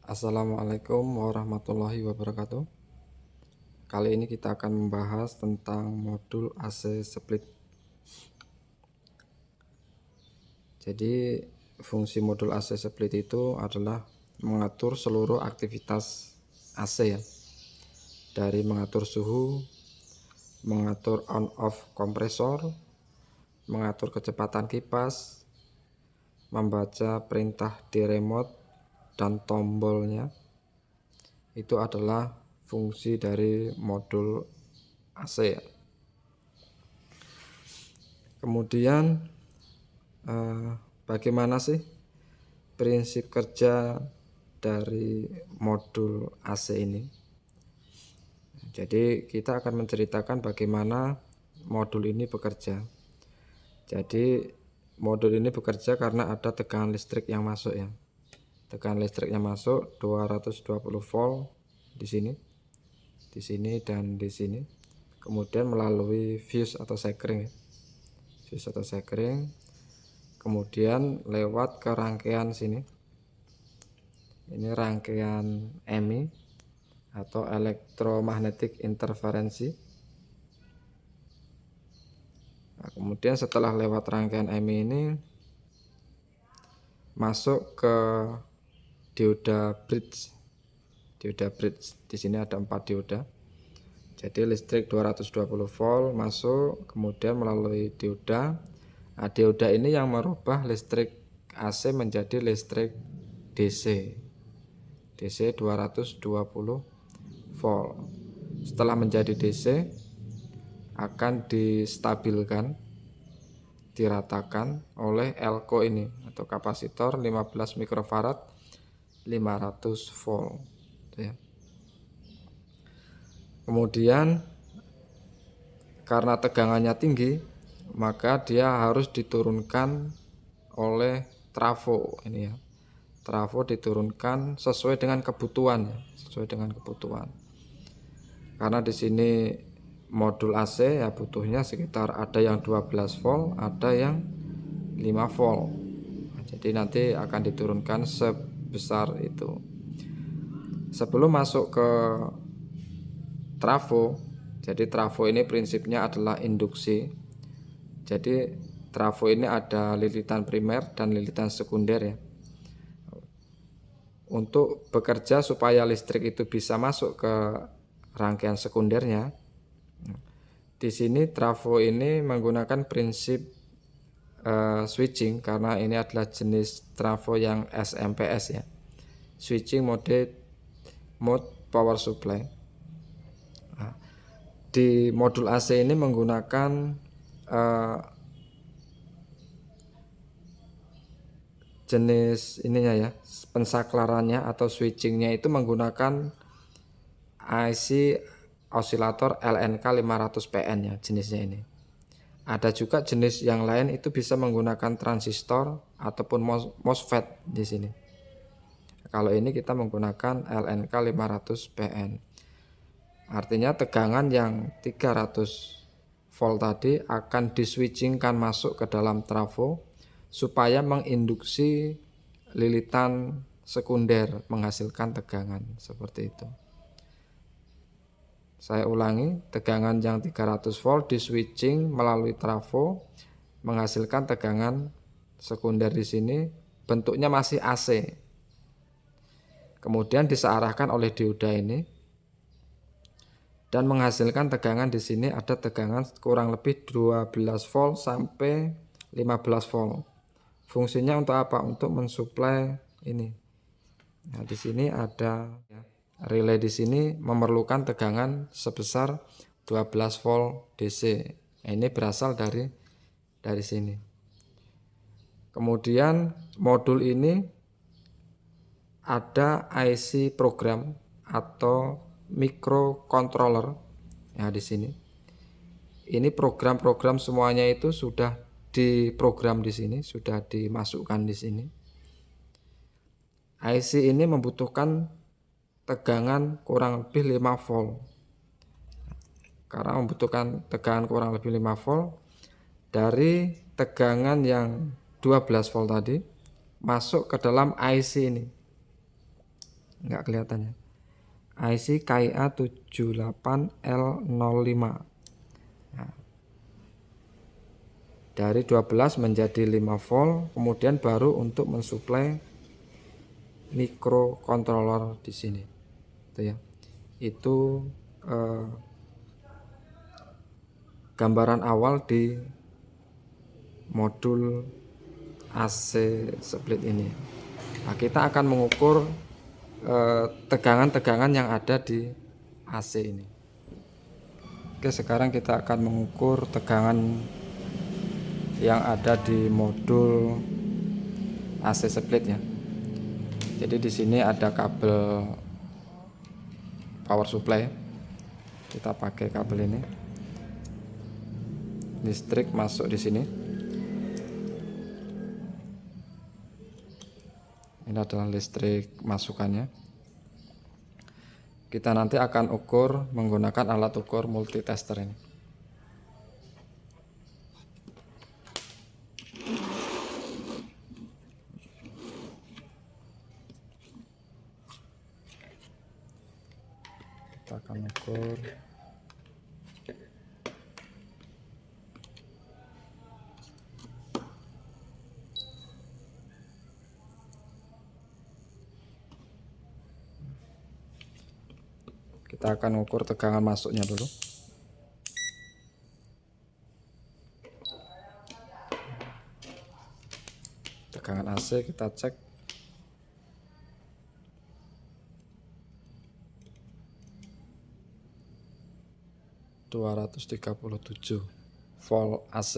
Assalamualaikum warahmatullahi wabarakatuh. Kali ini kita akan membahas tentang modul AC split. Jadi fungsi modul AC split itu adalah mengatur seluruh aktivitas AC ya. Dari mengatur suhu, mengatur on off kompresor, mengatur kecepatan kipas, membaca perintah di remote dan tombolnya. Itu adalah fungsi dari modul AC. Kemudian bagaimana sih prinsip kerja dari modul AC ini? Jadi kita akan menceritakan bagaimana modul ini bekerja. Jadi modul ini bekerja karena ada tegangan listrik yang masuk ya. Tegangan listrik yang masuk 220 volt di sini dan di sini. Kemudian melalui fuse atau sekring. Kemudian lewat ke rangkaian sini. Ini rangkaian EMI atau elektromagnetic interferensi. Nah, kemudian setelah lewat rangkaian EMI ini masuk ke dioda bridge. Di sini ada 4 dioda. Jadi listrik 220 volt masuk, kemudian melalui dioda. Nah, dioda ini yang merubah listrik AC menjadi listrik DC 220 volt. Setelah menjadi DC akan distabilkan, diratakan oleh elko ini atau kapasitor 15 mikrofarad 500 volt ya. Kemudian karena tegangannya tinggi, maka dia harus diturunkan oleh trafo ini ya. Trafo diturunkan sesuai dengan kebutuhan ya, Karena di sini modul AC ya butuhnya sekitar ada yang 12 volt, ada yang 5 volt. Nah, jadi nanti akan diturunkan sebesar itu. Sebelum masuk ke trafo, jadi trafo ini prinsipnya adalah induksi. Jadi trafo ini ada lilitan primer dan lilitan sekunder ya. Untuk bekerja supaya listrik itu bisa masuk ke rangkaian sekundernya, di sini trafo ini menggunakan prinsip switching karena ini adalah jenis trafo yang SMPS ya. Switching mode power supply. Nah, di modul AC ini menggunakan jenis ininya ya, pensaklarannya atau switchingnya itu menggunakan IC osilator LNK 500 PN ya jenisnya ini. Ada juga jenis yang lain itu bisa menggunakan transistor ataupun MOSFET di sini. Kalau ini kita menggunakan LNK 500 PN. Artinya tegangan yang 300 volt tadi akan diswitchingkan masuk ke dalam trafo supaya menginduksi lilitan sekunder menghasilkan tegangan seperti itu. Saya ulangi, tegangan yang 300 volt diswitching melalui trafo menghasilkan tegangan sekunder di sini, bentuknya masih AC. Kemudian disearahkan oleh dioda ini dan menghasilkan tegangan di sini ada tegangan kurang lebih 12 volt sampai 15 volt. Fungsinya untuk apa? Untuk mensuplai ini. Nah, di sini ada relay di sini memerlukan tegangan sebesar 12 volt DC. Nah, ini berasal dari sini. Kemudian modul ini ada IC program atau microcontroller. Ya di sini. Ini program-program semuanya itu sudah diprogram di sini, sudah dimasukkan di sini. IC ini membutuhkan tegangan kurang lebih 5 volt. Karena membutuhkan tegangan kurang lebih 5 volt dari tegangan yang 12 volt tadi masuk ke dalam IC ini. nggak kelihatan ya. IC KIA 78L05. Nah, dari 12 menjadi 5 volt, kemudian baru untuk mensuplai microcontroller di sini. Itu ya. Itu gambaran awal di modul AC split ini. Nah, kita akan mengukur tegangan-tegangan yang ada di AC ini. Oke, sekarang kita akan mengukur tegangan yang ada di modul AC split ya. Jadi di sini ada kabel power supply. Kita pakai kabel ini. Listrik masuk di sini. Ini adalah listrik masukannya. Kita nanti akan ukur menggunakan alat ukur multitester ini. Kita akan ukur tegangan masuknya dulu. Tegangan AC kita cek. ...237 volt AC.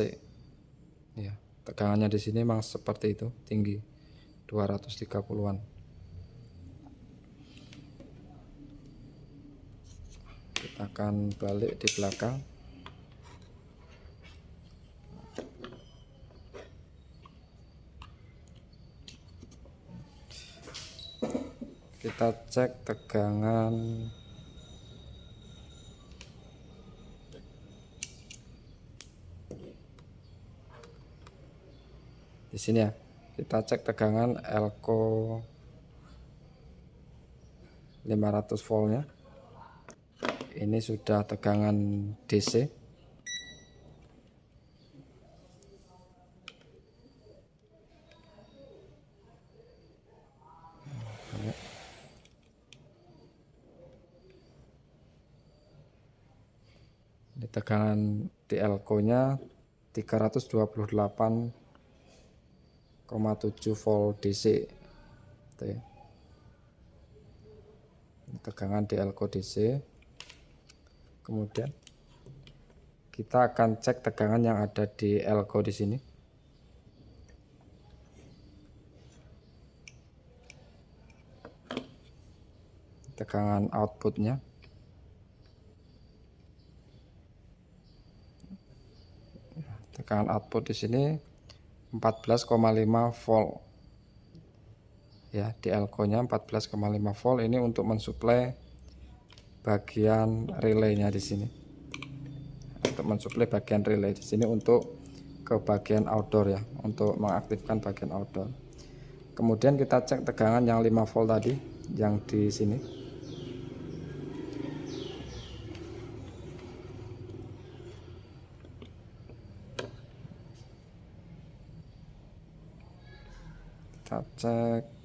Ya, tegangannya di sini memang seperti itu, tinggi 230-an. Kita akan balik di belakang. Kita cek tegangan di sini ya. Kita cek tegangan Elco 500 voltnya. Ini sudah tegangan DC. Ini tegangan di Elco-nya 328,7 volt DC. Itu ya. Ini tegangan di Elco DC. Kemudian kita akan cek tegangan yang ada di Elco di sini. Tegangan outputnya. Tegangan output di sini 14,5 volt. Ya, di Elco-nya 14,5 volt. Ini untuk mensuplai bagian relaynya di sini. Untuk mensuplai bagian relay di sini untuk ke bagian outdoor ya, untuk mengaktifkan bagian outdoor. Kemudian kita cek tegangan yang 5 volt tadi yang di sini. Kita cek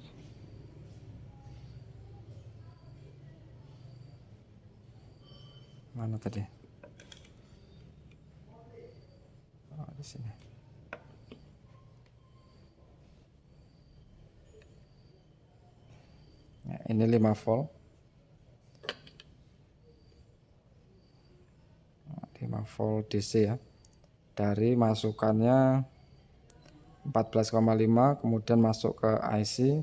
mana tadi? Oh, di sini. Nah, ini 5 volt. 5 volt DC ya. Dari masukannya 14,5, kemudian masuk ke IC,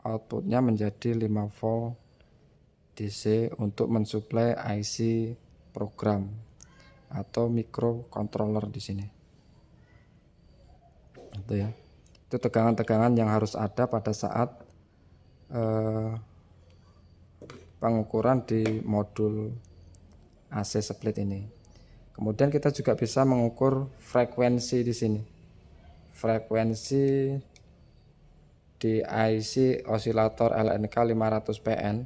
outputnya menjadi 5 volt DC untuk mensuplai IC program atau microcontroller di sini. Itu ya. Itu tegangan-tegangan yang harus ada pada saat pengukuran di modul AC split ini. Kemudian kita juga bisa mengukur frekuensi di sini. Frekuensi di IC osilator LNK 500 PN,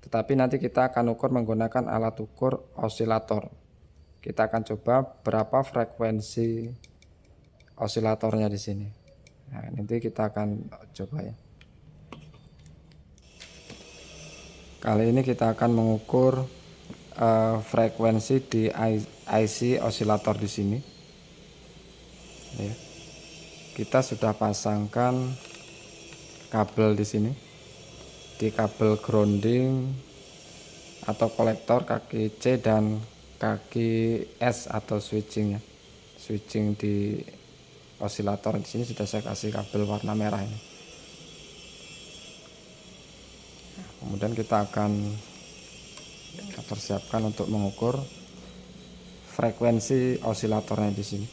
tetapi nanti kita akan ukur menggunakan alat ukur osilator. Kita akan coba berapa frekuensi osilatornya di sini. Nah, nanti kita akan coba ya. Kali ini kita akan mengukur frekuensi di IC osilator di sini. Ya. Kita sudah pasangkan kabel di sini, di kabel grounding atau kolektor kaki C dan kaki S atau switchingnya. Switching di osilator di sini sudah saya kasih kabel warna merah ini. Kemudian kita akan persiapkan untuk mengukur frekuensi osilatornya di sini.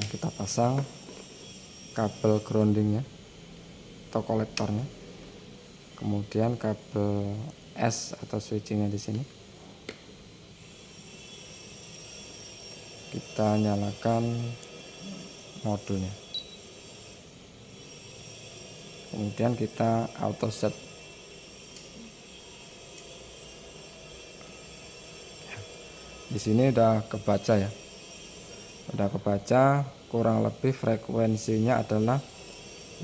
Nah, kita pasang kabel groundingnya atau kolektornya, kemudian kabel S atau switchingnya di sini. Kita nyalakan modulnya, kemudian kita auto set. Di sini udah kebaca ya, udah kebaca. Kurang lebih frekuensinya adalah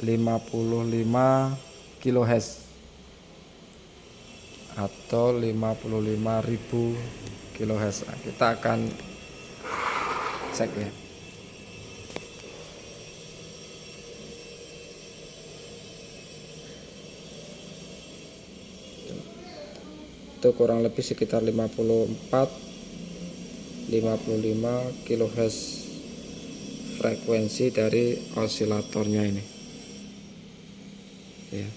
55 kHz atau 55.000 kHz. Nah, kita akan cek ya. Itu kurang lebih sekitar 55 kHz frekuensi dari osilatornya ini ya.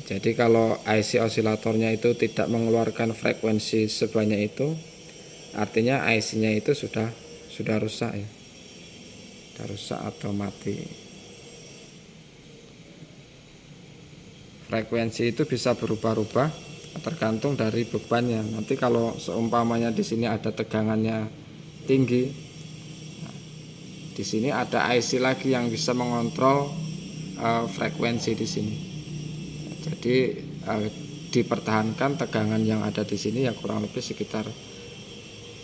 Jadi kalau IC osilatornya itu tidak mengeluarkan frekuensi sebanyak itu, artinya IC-nya itu sudah rusak ya, sudah rusak atau mati. Frekuensi itu bisa berubah-ubah tergantung dari bebannya. Nanti kalau seumpamanya di sini ada tegangannya tinggi, di sini ada IC lagi yang bisa mengontrol frekuensi di sini. Jadi dipertahankan tegangan yang ada di sini ya kurang lebih sekitar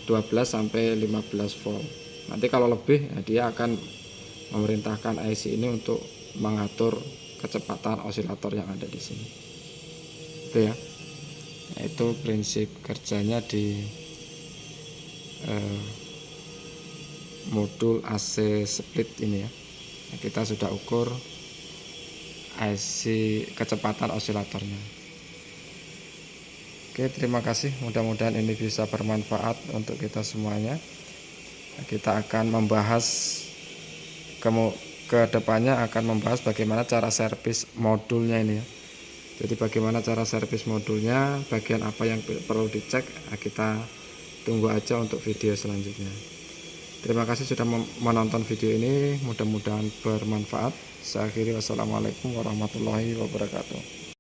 12 sampai 15 volt. Nanti kalau lebih ya dia akan memerintahkan IC ini untuk mengatur kecepatan osilator yang ada di sini. Itu ya. Itu prinsip kerjanya di modul AC split ini ya. Kita sudah ukur IC kecepatan osilatornya. Oke, terima kasih. Mudah-mudahan ini bisa bermanfaat untuk kita semuanya. Kita akan membahas ke depannya akan membahas bagaimana cara servis modulnya ini ya. Jadi bagaimana cara servis modulnya, bagian apa yang perlu dicek, kita tunggu aja untuk video selanjutnya. Terima kasih sudah menonton video ini, mudah-mudahan bermanfaat. Saya akhiri, wassalamualaikum warahmatullahi wabarakatuh.